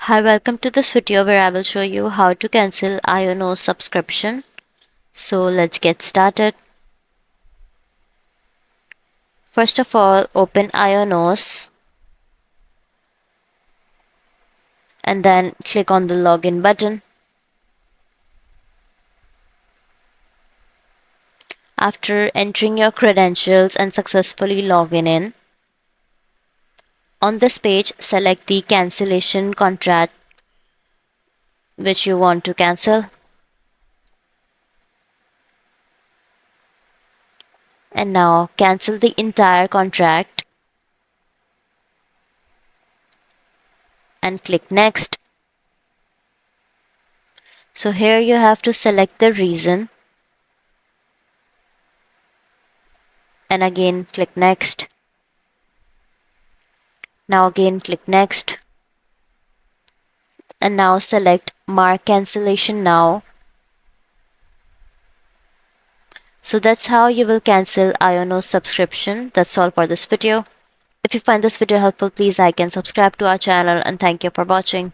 Hi, welcome to this video where I will show you how to cancel Ionos subscription. So let's get started. First of all, open Ionos and then click on the login button. After entering your credentials and successfully logging in, on this page, select the cancellation contract which you want to cancel. And now cancel the entire contract and click next. So here you have to select the reason and again click next. Now again click next and now select mark cancellation now. So that's how you will cancel Ionos subscription. That's all for this video. If you find this video helpful, please like and subscribe to our channel, and thank you for watching.